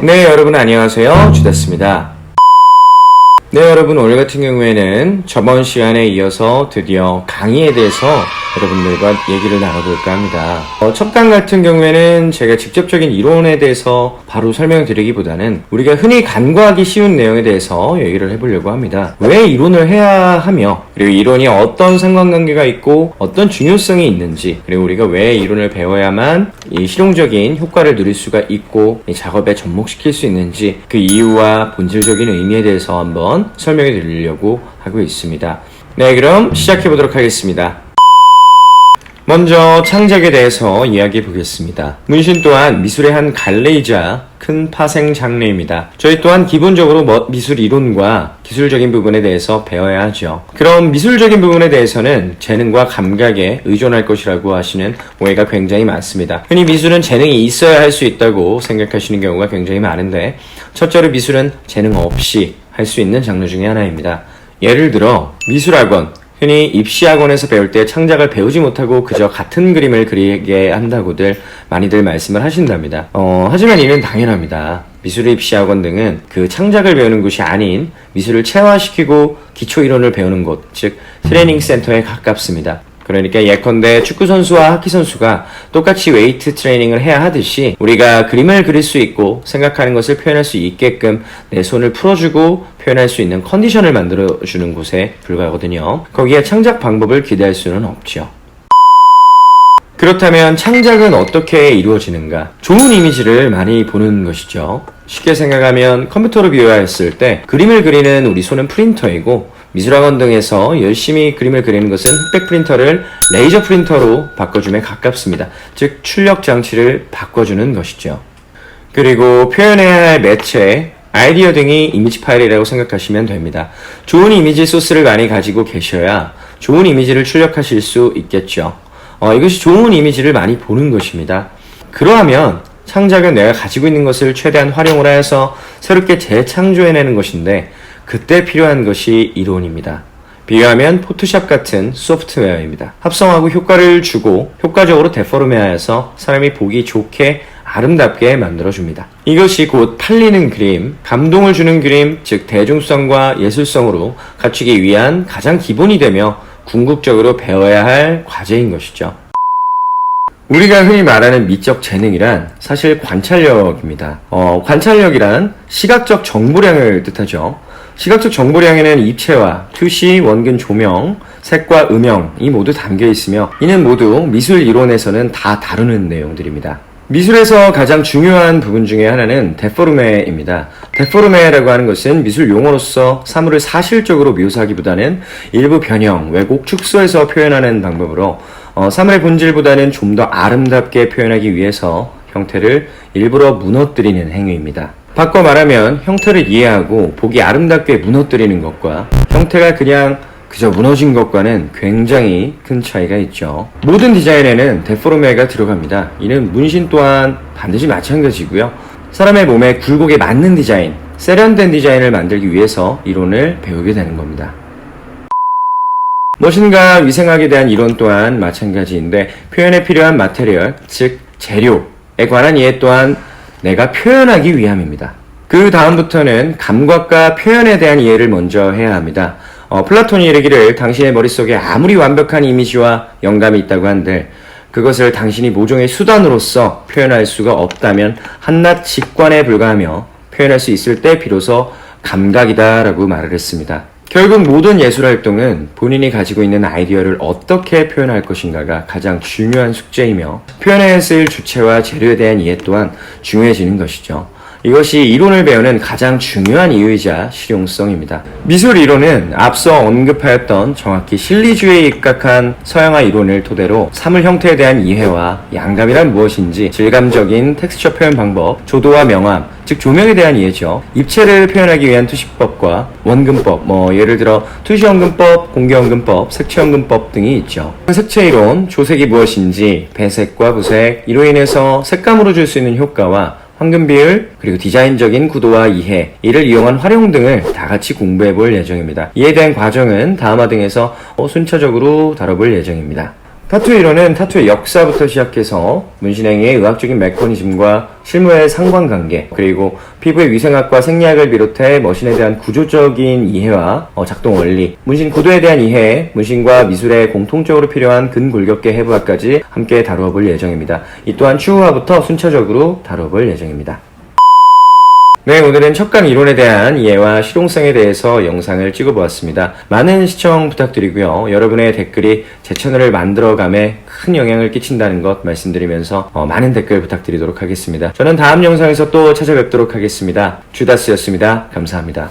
네, 여러분 안녕하세요. 주다스입니다. 네, 여러분 오늘 같은 경우에는 저번 시간에 이어서 드디어 강의에 대해서 여러분들과 얘기를 나눠볼까 합니다. 첫 강 같은 경우에는 제가 직접적인 이론에 대해서 바로 설명드리기보다는 우리가 흔히 간과하기 쉬운 내용에 대해서 얘기를 해보려고 합니다. 왜 이론을 해야 하며, 그리고 이론이 어떤 상관관계가 있고 어떤 중요성이 있는지, 그리고 우리가 왜 이론을 배워야만 이 실용적인 효과를 누릴 수가 있고 이 작업에 접목시킬 수 있는지, 그 이유와 본질적인 의미에 대해서 한번 설명해 드리려고 하고 있습니다. 네, 그럼 시작해 보도록 하겠습니다. 먼저 창작에 대해서 이야기해 보겠습니다. 문신 또한 미술의 한 갈래이자 큰 파생 장르입니다. 저희 또한 기본적으로 미술 이론과 기술적인 부분에 대해서 배워야 하죠. 그럼 미술적인 부분에 대해서는 재능과 감각에 의존할 것이라고 하시는 오해가 굉장히 많습니다. 흔히 미술은 재능이 있어야 할 수 있다고 생각하시는 경우가 굉장히 많은데, 첫째로 미술은 재능 없이 할 수 있는 장르 중에 하나입니다. 예를 들어 미술학원, 흔히 입시학원에서 배울 때 창작을 배우지 못하고 그저 같은 그림을 그리게 한다고들 많이들 말씀을 하신답니다. 하지만 이는 당연합니다. 미술의 입시학원 등은 그 창작을 배우는 곳이 아닌 미술을 체화시키고 기초이론을 배우는 곳, 즉 트레이닝 센터에 가깝습니다. 그러니까 예컨대 축구선수와 하키선수가 똑같이 웨이트 트레이닝을 해야 하듯이 우리가 그림을 그릴 수 있고 생각하는 것을 표현할 수 있게끔 내 손을 풀어주고 표현할 수 있는 컨디션을 만들어주는 곳에 불과하거든요. 거기에 창작 방법을 기대할 수는 없죠. 그렇다면 창작은 어떻게 이루어지는가? 좋은 이미지를 많이 보는 것이죠. 쉽게 생각하면 컴퓨터로 비유했을 때 그림을 그리는 우리 손은 프린터이고, 미술학원 등에서 열심히 그림을 그리는 것은 흑백 프린터를 레이저 프린터로 바꿔줌에 가깝습니다. 즉 출력 장치를 바꿔주는 것이죠. 그리고 표현해야 할 매체, 아이디어 등이 이미지 파일이라고 생각하시면 됩니다. 좋은 이미지 소스를 많이 가지고 계셔야 좋은 이미지를 출력하실 수 있겠죠. 이것이 좋은 이미지를 많이 보는 것입니다. 그러하면 창작은 내가 가지고 있는 것을 최대한 활용을 해서 새롭게 재창조해내는 것인데, 그때 필요한 것이 이론입니다. 비유하면 포토샵 같은 소프트웨어입니다. 합성하고 효과를 주고 효과적으로 데포르메하여서 사람이 보기 좋게 아름답게 만들어줍니다. 이것이 곧 팔리는 그림, 감동을 주는 그림, 즉 대중성과 예술성으로 갖추기 위한 가장 기본이 되며 궁극적으로 배워야 할 과제인 것이죠. 우리가 흔히 말하는 미적 재능이란 사실 관찰력입니다. 관찰력이란 시각적 정보량을 뜻하죠. 시각적 정보량에는 입체와 투시, 원근 조명, 색과 음영이 모두 담겨 있으며, 이는 모두 미술 이론에서는 다 다루는 내용들입니다. 미술에서 가장 중요한 부분 중에 하나는 데포르메입니다. 데포르메라고 하는 것은 미술 용어로서 사물을 사실적으로 묘사하기보다는 일부 변형, 왜곡, 축소해서 표현하는 방법으로 사물의 본질보다는 좀 더 아름답게 표현하기 위해서 형태를 일부러 무너뜨리는 행위입니다. 바꿔 말하면 형태를 이해하고 보기 아름답게 무너뜨리는 것과 형태가 그저 무너진 것과는 굉장히 큰 차이가 있죠. 모든 디자인에는 데포르메가 들어갑니다. 이는 문신 또한 반드시 마찬가지고요. 사람의 몸에 굴곡에 맞는 디자인, 세련된 디자인을 만들기 위해서 이론을 배우게 되는 겁니다. 머신과 위생학에 대한 이론 또한 마찬가지인데, 표현에 필요한 마테리얼, 즉 재료에 관한 이해 또한 내가 표현하기 위함입니다. 그 다음부터는 감각과 표현에 대한 이해를 먼저 해야 합니다. 플라톤이 이르기를 당신의 머릿속에 아무리 완벽한 이미지와 영감이 있다고 한들 그것을 당신이 모종의 수단으로서 표현할 수가 없다면 한낱 직관에 불과하며 표현할 수 있을 때 비로소 감각이다 라고 말을 했습니다. 결국 모든 예술활동은 본인이 가지고 있는 아이디어를 어떻게 표현할 것인가가 가장 중요한 숙제이며, 표현에 쓰일 주체와 재료에 대한 이해 또한 중요해지는 것이죠. 이것이 이론을 배우는 가장 중요한 이유이자 실용성입니다. 미술 이론은 앞서 언급하였던 정확히 실리주의에 입각한 서양화 이론을 토대로 사물 형태에 대한 이해와 양감이란 무엇인지, 질감적인 텍스처 표현 방법, 조도와 명암, 즉 조명에 대한 이해죠. 입체를 표현하기 위한 투시법과 원근법, 예를 들어 투시원근법, 공개원근법, 색채원근법 등이 있죠. 색채이론, 조색이 무엇인지, 배색과 부색, 이로 인해서 색감으로 줄 수 있는 효과와 황금 비율, 그리고 디자인적인 구도와 이해, 이를 이용한 활용 등을 다 같이 공부해 볼 예정입니다. 이에 대한 과정은 다음화 등에서 순차적으로 다뤄볼 예정입니다. 타투 이론은 타투의 역사부터 시작해서 문신행위의 의학적인 메커니즘과 실무의 상관관계, 그리고 피부의 위생학과 생리학을 비롯해 머신에 대한 구조적인 이해와 작동 원리, 문신 구도에 대한 이해, 문신과 미술에 공통적으로 필요한 근골격계 해부학까지 함께 다루어 볼 예정입니다. 이 또한 추후화부터 순차적으로 다루어 볼 예정입니다. 네, 오늘은 척간 이론에 대한 이해와 실용성에 대해서 영상을 찍어보았습니다. 많은 시청 부탁드리고요. 여러분의 댓글이 제 채널을 만들어감에 큰 영향을 끼친다는 것 말씀드리면서 많은 댓글 부탁드리도록 하겠습니다. 저는 다음 영상에서 또 찾아뵙도록 하겠습니다. 주다스였습니다. 감사합니다.